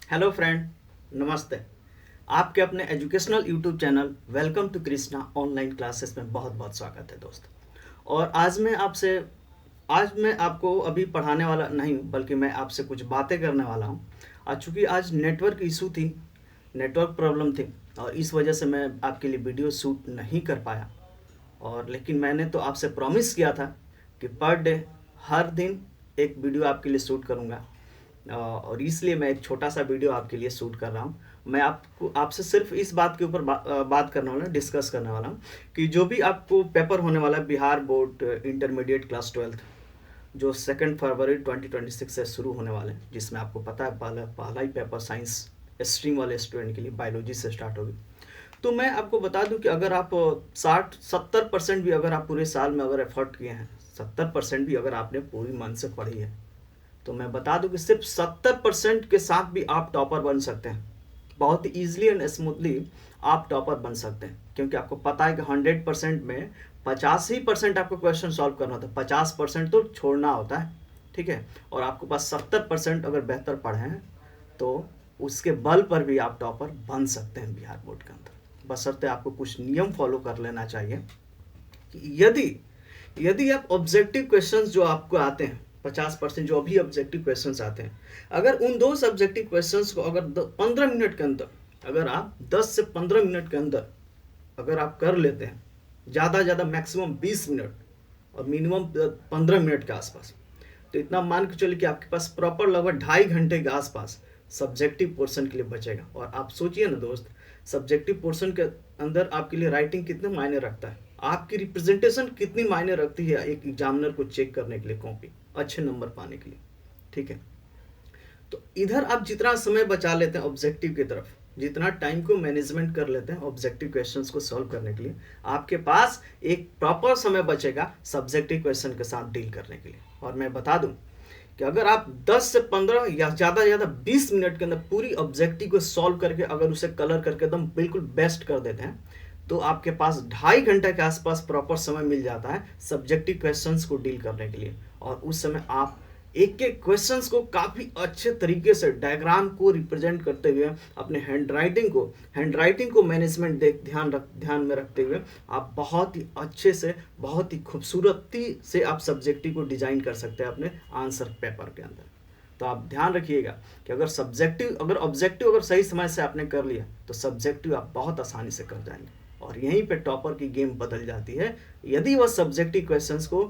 Hello friend, नमस्ते। आपके अपने educational YouTube channel welcome to Krishna online classes में बहुत बहुत स्वागत है दोस्त। और आज मैं आपको अभी पढ़ाने वाला नहीं बल्कि मैं आपसे कुछ बातें करने वाला हूँ। आज चूँकि आज नेटवर्क इशू थी, नेटवर्क प्रॉब्लम थी और इस वजह से मैं आपके लिए वीडियो शूट नहीं कर पाया। और लेकिन मैंने तो आपसे प्रॉमिस किया था कि पर डे हर दिन एक वीडियो आपके लिए शूट करूँगा। और इसलिए मैं एक छोटा सा वीडियो आपके लिए शूट कर रहा हूँ। मैं आपसे सिर्फ इस बात के ऊपर बात करने वाला हूँ, डिस्कस करने वाला हूँ कि जो भी आपको पेपर होने वाला है Bihar board intermediate class 12th, जो 2 फरवरी 2026 से शुरू होने वाले हैं, जिसमें आपको पता है पहला ही पेपर साइंस स्ट्रीम वाले स्टूडेंट के लिए बायोलॉजी से स्टार्ट होगी। तो मैं आपको बता दूं कि अगर आप 60-70% भी अगर आप पूरे साल में अगर एफर्ट किए हैं, 70% भी अगर आपने पूरी मन से पढ़ी है, तो मैं बता दूं कि सिर्फ 70% के साथ भी आप टॉपर बन सकते हैं। बहुत ही ईजिली एंड स्मूथली आप टॉपर बन सकते हैं, क्योंकि आपको पता है कि 100% में 50% आपको क्वेश्चन सॉल्व करना होता है, 50% तो छोड़ना होता है। ठीक है, और आपके पास 70% अगर बेहतर पढ़े हैं तो उसके बल पर भी आप टॉपर बन सकते हैं बिहार बोर्ड के अंदर। बशर्ते आपको कुछ नियम फॉलो कर लेना चाहिए कि यदि यदि आप ऑब्जेक्टिव क्वेश्चंस जो आपको आते हैं, 50% जो अभी ऑब्जेक्टिव क्वेश्चंस आते हैं, अगर उन दो सब्जेक्टिव क्वेश्चंस को अगर 15 मिनट के अंदर, अगर आप 10 से 15 मिनट के अंदर अगर आप कर लेते हैं, ज़्यादा ज़्यादा मैक्सिमम 20 मिनट और मिनिमम 15 मिनट के आसपास, तो इतना मान के चलिए कि आपके पास प्रॉपर लगभग 2.5 घंटे के आसपास सब्जेक्टिव पोर्शन के लिए बचेगा। और आप सोचिए ना दोस्त, सब्जेक्टिव पोर्शन के अंदर आपके लिए राइटिंग कितने मायने रखता है, आपकी रिप्रेजेंटेशन कितनी मायने रखती है एक एग्जामिनर को चेक करने के लिए, कॉपी अच्छे नंबर पाने के लिए। ठीक है, तो इधर आप जितना समय बचा लेते हैं ऑब्जेक्टिव की तरफ, जितना टाइम को मैनेजमेंट कर लेते हैं ऑब्जेक्टिव क्वेश्चंस को सॉल्व करने के लिए, आपके पास एक प्रॉपर समय बचेगा सब्जेक्टिव क्वेश्चन के साथ डील करने के लिए। और मैं बता दूं कि अगर आप 10 से 15 या ज़्यादा ज़्यादा 20 मिनट के अंदर पूरी ऑब्जेक्टिव को सॉल्व करके अगर उसे कलर करके एकदम बिल्कुल बेस्ट कर देते हैं, तो आपके पास 2.5 घंटे के आसपास प्रॉपर समय मिल जाता है सब्जेक्टिव क्वेश्चंस को डील करने के लिए। और उस समय आप एक एक क्वेश्चंस को काफ़ी अच्छे तरीके से डायग्राम को रिप्रेजेंट करते हुए, अपने हैंडराइटिंग को मैनेजमेंट ध्यान में रखते हुए आप बहुत ही अच्छे से, बहुत ही खूबसूरती से आप सब्जेक्टिव को डिजाइन कर सकते हैं अपने आंसर पेपर के अंदर। तो आप ध्यान रखिएगा कि अगर ऑब्जेक्टिव अगर सही समय से आपने कर लिया तो सब्जेक्टिव आप बहुत आसानी से कर जाएंगे। और यहीं पे टॉपर की गेम बदल जाती है यदि वह सब्जेक्टिव क्वेश्चंस को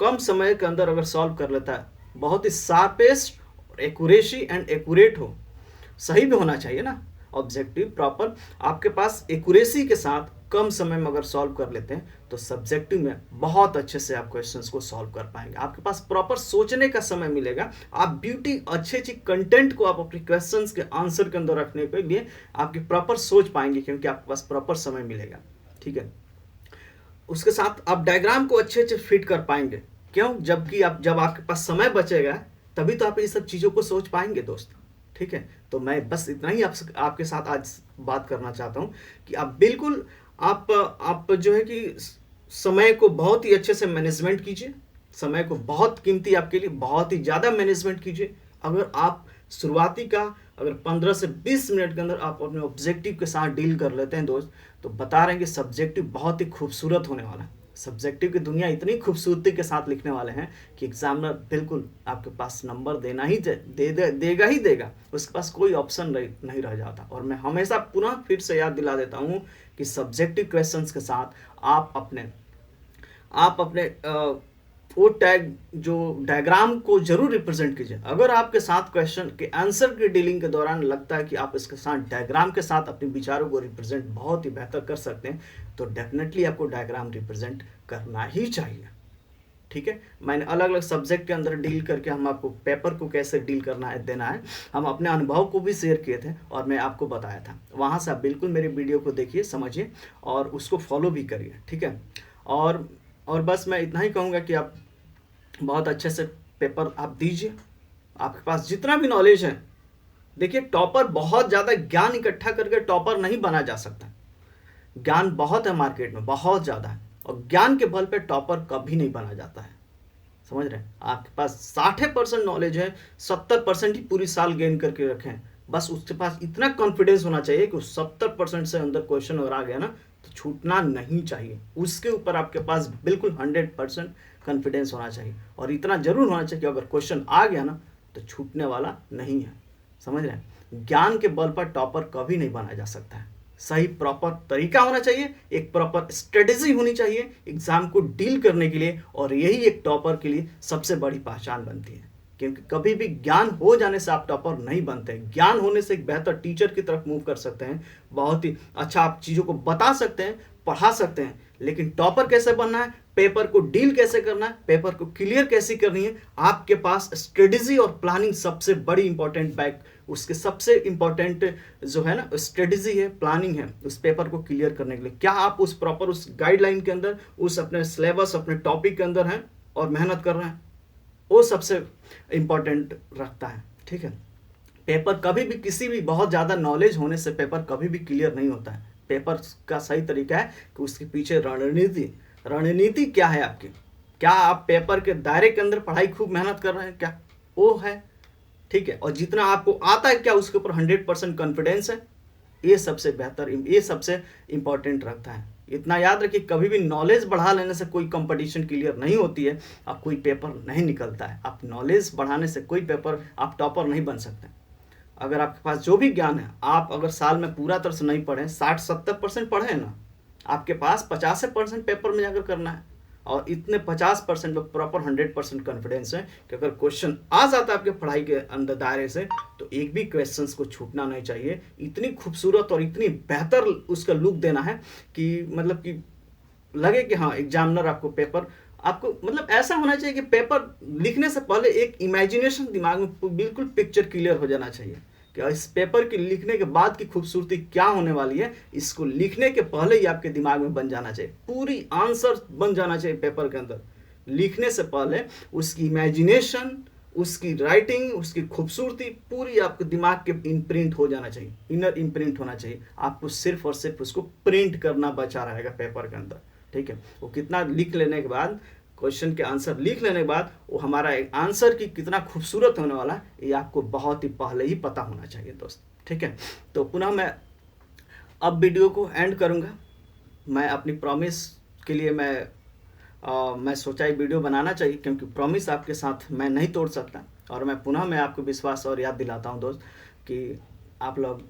कम समय के अंदर अगर सॉल्व कर लेता है, बहुत ही शार्पेस्ट और एक्यूरेसी एंड एक्यूरेट हो, सही भी होना चाहिए ना ऑब्जेक्टिव प्रॉपर, आपके पास एक्यूरेसी के साथ कम समय में अगर सॉल्व कर लेते हैं तो सब्जेक्टिव में बहुत अच्छे से आप क्वेश्चंस को सॉल्व कर पाएंगे। आपके पास प्रॉपर सोचने का समय मिलेगा, आप ब्यूटी अच्छे अच्छे कंटेंट को आप अपने क्वेश्चंस के आंसर के अंदर रखने के लिए आपके प्रॉपर सोच पाएंगे, क्योंकि आपके पास प्रॉपर समय मिलेगा। ठीक है, उसके साथ आप डायग्राम को अच्छे अच्छे फिट कर पाएंगे। क्यों? जब आपके पास समय बचेगा तभी तो आप ये सब चीज़ों को सोच पाएंगे दोस्त। ठीक है, तो मैं बस इतना ही आपके साथ आज बात करना चाहता हूँ कि आप बिल्कुल आप जो है कि समय को बहुत ही अच्छे से मैनेजमेंट कीजिए, समय को बहुत कीमती आपके लिए, बहुत ही ज़्यादा मैनेजमेंट कीजिए। अगर आप शुरुआती का अगर 15 से 20 मिनट के अंदर आप अपने ऑब्जेक्टिव के साथ डील कर लेते हैं दोस्त, तो बता रहे हैं कि सब्जेक्टिव बहुत ही खूबसूरत होने वाला है। सब्जेक्टिव की दुनिया इतनी खूबसूरती के साथ लिखने वाले हैं कि एग्जामिनर बिल्कुल आपके पास नंबर देना ही देगा ही देगा, उसके पास कोई ऑप्शन नहीं रह जाता। और मैं हमेशा पुनः फिर से याद दिला देता हूँ कि सब्जेक्टिव क्वेश्चंस के साथ आप अपने वो टैग जो डायग्राम को जरूर रिप्रेजेंट कीजिए। अगर आपके साथ क्वेश्चन के आंसर की डीलिंग के दौरान लगता है कि आप इसके साथ डायग्राम के साथ अपने विचारों को रिप्रेजेंट बहुत ही बेहतर कर सकते हैं, तो डेफिनेटली आपको डायग्राम रिप्रेजेंट करना ही चाहिए। ठीक है, मैंने अलग अलग सब्जेक्ट के अंदर डील करके हम आपको पेपर को कैसे डील करना है, देना है, हम अपने अनुभव को भी शेयर किए थे और मैं आपको बताया था। वहाँ से आप बिल्कुल मेरे वीडियो को देखिए, समझिए और उसको फॉलो भी करिए। ठीक है, और बस मैं इतना ही कहूँगा कि आप बहुत अच्छे से पेपर आप दीजिए। आपके पास जितना भी नॉलेज है, देखिए टॉपर बहुत ज़्यादा ज्ञान इकट्ठा करके टॉपर नहीं बना जा सकता। ज्ञान बहुत है मार्केट में, बहुत ज़्यादा है, और ज्ञान के बल पे टॉपर कभी नहीं बना जाता है। समझ रहे हैं? आपके पास 60% नॉलेज है, 70% ही पूरी साल गेन करके रखें, बस उसके पास इतना कॉन्फिडेंस होना चाहिए कि 70% से अंदर क्वेश्चन अगर आ गया ना तो छूटना नहीं चाहिए। उसके ऊपर आपके पास बिल्कुल 100% कॉन्फिडेंस होना चाहिए, और इतना जरूर होना चाहिए कि अगर क्वेश्चन आ गया ना तो छूटने वाला नहीं है। समझ रहे हैं? ज्ञान के बल पर टॉपर कभी नहीं बना जा सकता है। सही प्रॉपर तरीका होना चाहिए, एक प्रॉपर स्ट्रेटेजी होनी चाहिए एग्जाम को डील करने के लिए, और यही एक टॉपर के लिए सबसे बड़ी पहचान बनती है। क्योंकि कभी भी ज्ञान हो जाने से आप टॉपर नहीं बनते। ज्ञान होने से एक बेहतर टीचर की तरफ मूव कर सकते हैं, बहुत ही अच्छा आप चीज़ों को बता सकते हैं, पढ़ा सकते हैं। लेकिन टॉपर कैसे बनना है, पेपर को डील कैसे करना है, पेपर को क्लियर कैसे करनी है, आपके पास स्ट्रेटेजी और प्लानिंग सबसे बड़ी इंपॉर्टेंट बैक, उसके सबसे इंपॉर्टेंट जो है ना स्ट्रेटेजी है, प्लानिंग है उस पेपर को क्लियर करने के लिए। क्या आप उस प्रॉपर उस गाइडलाइन के अंदर, उस अपने सिलेबस अपने टॉपिक के अंदर हैं और मेहनत कर रहे हैं, वो सबसे इंपॉर्टेंट रखता है। ठीक है, पेपर कभी भी किसी भी बहुत ज़्यादा नॉलेज होने से पेपर कभी भी क्लियर नहीं होता है। पेपर का सही तरीका है कि उसके पीछे रणनीति क्या है आपकी। क्या आप पेपर के दायरे के अंदर पढ़ाई खूब मेहनत कर रहे हैं, क्या वो है? ठीक है, और जितना आपको आता है क्या उसके ऊपर 100% कॉन्फिडेंस है, ये सबसे बेहतर, ये सबसे इंपॉर्टेंट रखता है। इतना याद रखिए, कभी भी नॉलेज बढ़ा लेने से कोई कंपटीशन क्लियर नहीं होती है, आप कोई पेपर नहीं निकलता है। आप नॉलेज बढ़ाने से कोई पेपर आप टॉपर नहीं बन सकते। अगर आपके पास जो भी ज्ञान है, आप अगर साल में पूरा तरह से नहीं पढ़े, 60-70% पढ़े ना, आपके पास 50% पेपर में जाकर करना है, और इतने 50% में प्रॉपर 100% कॉन्फिडेंस है कि अगर क्वेश्चन आ जाता है आपके पढ़ाई के अंदर दायरे से तो एक भी क्वेश्चंस को छूटना नहीं चाहिए। इतनी खूबसूरत और इतनी बेहतर उसका लुक देना है कि मतलब कि लगे कि हाँ एग्जामिनर आपको पेपर, आपको मतलब ऐसा होना चाहिए कि पेपर लिखने से पहले एक इमेजिनेशन दिमाग में बिल्कुल पिक्चर क्लियर हो जाना चाहिए कि इस पेपर के लिखने के बाद की खूबसूरती क्या होने वाली है, इसको लिखने के पहले ही आपके दिमाग में बन जाना चाहिए, पूरी आंसर बन जाना चाहिए पेपर के अंदर। लिखने से पहले उसकी इमेजिनेशन, उसकी राइटिंग, उसकी खूबसूरती पूरी आपके दिमाग के इम्प्रिंट हो जाना चाहिए, इनर इम्प्रिंट होना चाहिए। आपको सिर्फ और सिर्फ उसको प्रिंट करना बचा रहेगा पेपर के अंदर। ठीक है, वो कितना लिख लेने के बाद, क्वेश्चन के आंसर लिख लेने के बाद वो हमारा एक आंसर की कितना खूबसूरत होने वाला है, ये आपको बहुत ही पहले ही पता होना चाहिए दोस्त। ठीक है, तो पुनः मैं अब वीडियो को एंड करूँगा। मैं अपनी प्रॉमिस के लिए मैं सोचा ये वीडियो बनाना चाहिए, क्योंकि प्रॉमिस आपके साथ मैं नहीं तोड़ सकता। और मैं आपको विश्वास और याद दिलाता हूँ दोस्त कि आप लोग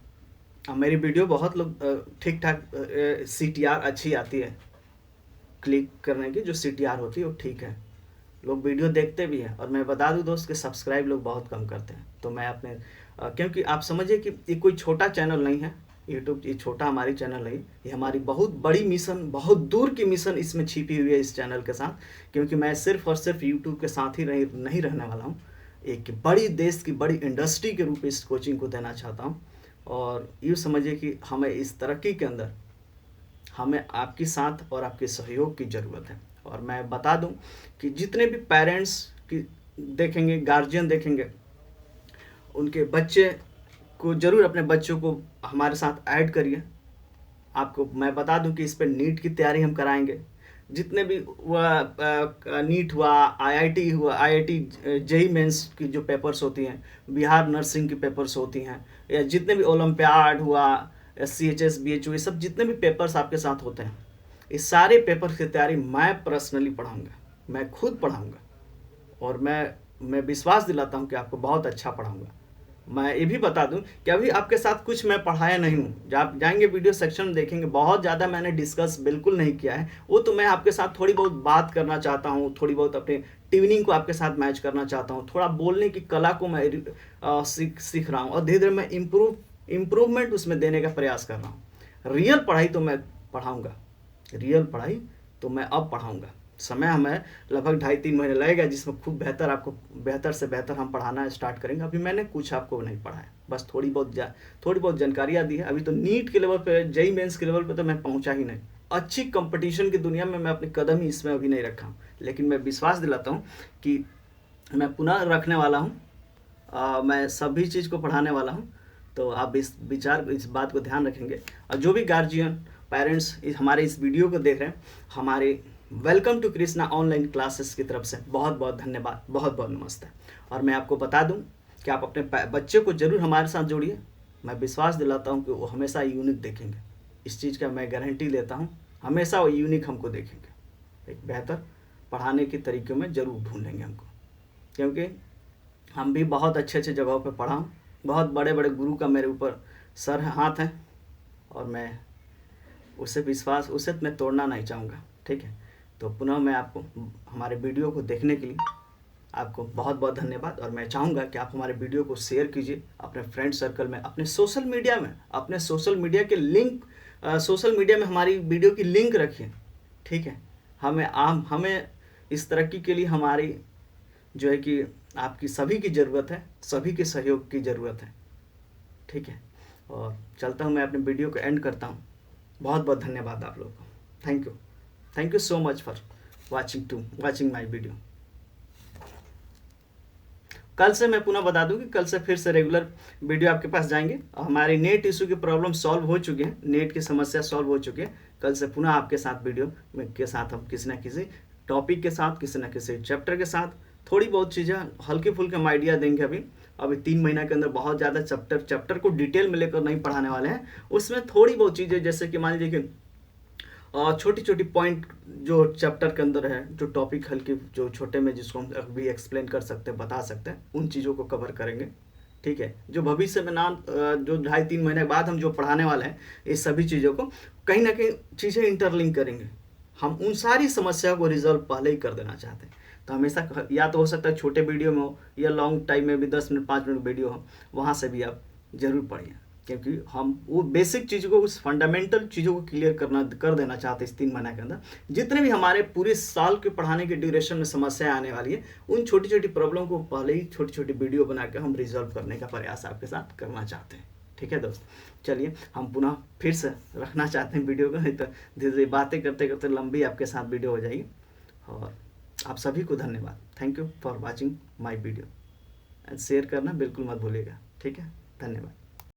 मेरी वीडियो बहुत लोग ठीक ठाक CTR अच्छी आती है, क्लिक करने की जो CTR होती है वो ठीक है, लोग वीडियो देखते भी हैं। और मैं बता दूं दोस्त कि सब्सक्राइब लोग बहुत कम करते हैं। तो मैं अपने क्योंकि आप समझिए कि ये कोई छोटा चैनल नहीं है, यूट्यूब ये छोटा हमारी चैनल नहीं, ये हमारी बहुत बड़ी मिशन, बहुत दूर की मिशन इसमें छिपी हुई है इस चैनल के साथ। क्योंकि मैं सिर्फ और सिर्फ यूट्यूब के साथ ही नहीं रहने वाला हूँ, एक बड़ी देश की बड़ी इंडस्ट्री के रूप में इस कोचिंग को देना चाहता हूँ। और यूँ समझिए कि हमें इस तरक्की के अंदर हमें आपकी साथ और आपके सहयोग की ज़रूरत है। और मैं बता दूं कि जितने भी पेरेंट्स की देखेंगे, गार्जियन देखेंगे, उनके बच्चे को ज़रूर अपने बच्चों को हमारे साथ ऐड करिए। आपको मैं बता दूं कि इस पर नीट की तैयारी हम कराएंगे। जितने भी नीट हुआ, IIT हुआ, IIT JEE मेंस की जो पेपर्स होती हैं, बिहार नर्सिंग की पेपर्स होती हैं, या जितने भी ओलंपियाड हुआ, SCHS BHU, ये सब जितने भी पेपर्स आपके साथ होते हैं, इस सारे पेपर की तैयारी मैं पर्सनली पढ़ाऊँगा, मैं खुद पढ़ाऊँगा। और मैं विश्वास दिलाता हूँ कि आपको बहुत अच्छा पढ़ाऊँगा। मैं ये भी बता दूं कि अभी आपके साथ कुछ मैं पढ़ाया नहीं हूँ। जब आप जाएंगे वीडियो सेक्शन में देखेंगे, बहुत ज़्यादा मैंने डिस्कस बिल्कुल नहीं किया है। वो तो मैं आपके साथ थोड़ी बहुत बात करना चाहता हूँ, थोड़ी बहुत अपने ट्यूनिंग को आपके साथ मैच करना चाहता हूँ, थोड़ा बोलने की कला को मैं सीख रहा हूँ, और धीरे धीरे मैं इम्प्रूवमेंट उसमें देने का प्रयास कर रहा हूँ। रियल पढ़ाई तो मैं पढ़ाऊँगा, रियल पढ़ाई तो मैं अब पढ़ाऊँगा। समय हमें लगभग 2.5-3 महीने लगेगा, जिसमें खूब बेहतर आपको बेहतर से बेहतर हम पढ़ाना स्टार्ट करेंगे। अभी मैंने कुछ आपको नहीं पढ़ाया, बस थोड़ी बहुत जानकारियाँ दी है। अभी तो नीट के लेवल पे, JEE मेंस के लेवल पे तो मैं पहुंचा ही नहीं। अच्छी कंपटीशन की दुनिया में मैं अपनी कदम ही इसमें अभी नहीं रखा हूँ, लेकिन मैं विश्वास दिलाता हूँ कि मैं पुनः रखने वाला हूँ। मैं सभी चीज़ को पढ़ाने वाला हूँ। तो आप इस बात को ध्यान रखेंगे। और जो भी गार्जियन पेरेंट्स हमारे इस वीडियो को देख रहे हैं, हमारे welcome to Krishna online classes की तरफ से बहुत बहुत धन्यवाद, बहुत बहुत नमस्ते। और मैं आपको बता दूं कि आप अपने बच्चे को ज़रूर हमारे साथ जोड़िए। मैं विश्वास दिलाता हूँ कि वो हमेशा यूनिक देखेंगे। इस चीज़ का मैं गारंटी लेता हूँ, हमेशा वो यूनिक हमको देखेंगे। एक बेहतर पढ़ाने के तरीक़ों में ज़रूर ढूंढेंगे हमको, क्योंकि हम भी बहुत अच्छे अच्छे जगहों पे पढ़ा हूँ। बहुत बड़े बड़े गुरु का मेरे ऊपर सर हाथ है, और मैं उसे मैं तोड़ना नहीं चाहूँगा। ठीक है, तो पुनः मैं आपको हमारे वीडियो को देखने के लिए आपको बहुत बहुत धन्यवाद। और मैं चाहूँगा कि आप हमारे वीडियो को शेयर कीजिए अपने फ्रेंड सर्कल में, अपने सोशल मीडिया में, अपने सोशल मीडिया के लिंक सोशल मीडिया में हमारी वीडियो की लिंक रखिए। ठीक है, हमें इस तरक्की के लिए हमारी जो है कि आपकी सभी की ज़रूरत है, सभी के सहयोग की ज़रूरत है। ठीक है, और चलता हूँ, मैं अपने वीडियो को एंड करता हूँ। बहुत बहुत धन्यवाद आप लोगों को। Thank you so much for watching my video. कल से मैं पुनः बता दूं कि कल से फिर से रेगुलर वीडियो आपके पास जाएंगे। और हमारी नेट इशू की प्रॉब्लम सॉल्व हो चुकी है, नेट की समस्या सॉल्व हो चुकी है। कल से पुनः आपके साथ वीडियो के साथ हम किसी न किसी टॉपिक के साथ, किसी न किसी चैप्टर के साथ थोड़ी बहुत चीज़ें हल्के फुल्के हम आइडिया देंगे। अभी 3 महीना के अंदर बहुत ज़्यादा चैप्टर को डिटेल में लेकर नहीं पढ़ाने वाले हैं। उसमें थोड़ी बहुत चीज़ें, जैसे कि मान लीजिए कि छोटी छोटी पॉइंट जो चैप्टर के अंदर है, जो टॉपिक हल्के जो छोटे में जिसको हम अभी एक्सप्लेन कर सकते हैं, बता सकते हैं, उन चीज़ों को कवर करेंगे। ठीक है, जो भविष्य में जो 2.5-3 महीने के बाद हम जो पढ़ाने वाले हैं, इस सभी चीज़ों को कहीं ना कहीं चीज़ें इंटरलिंक करेंगे। हम उन सारी समस्याओं को रिजॉल्व पहले ही कर देना चाहते हैं। तो हमेशा या तो हो सकता है छोटे वीडियो में हो, या लॉन्ग टाइम में भी 10 मिनट 5 मिनट वीडियो हो, वहाँ से भी आप ज़रूर पढ़िए। क्योंकि हम वो बेसिक चीज़ों को, उस फंडामेंटल चीज़ों को क्लियर कर देना चाहते हैं इस 3 महीने के अंदर। जितने भी हमारे पूरे साल के पढ़ाने के ड्यूरेशन में समस्याएं आने वाली है, उन छोटी छोटी प्रॉब्लम को पहले ही छोटी छोटी वीडियो बनाकर हम रिजॉल्व करने का प्रयास आपके साथ करना चाहते हैं। ठीक है दोस्त, चलिए हम पुनः फिर से रखना चाहते हैं वीडियो को, नहीं तो धीरे धीरे बातें करते करते लंबी आपके साथ वीडियो हो जाएगी। और आप सभी को धन्यवाद। Thank you for watching my video, and share करना बिल्कुल मत भूलिएगा। ठीक है, धन्यवाद।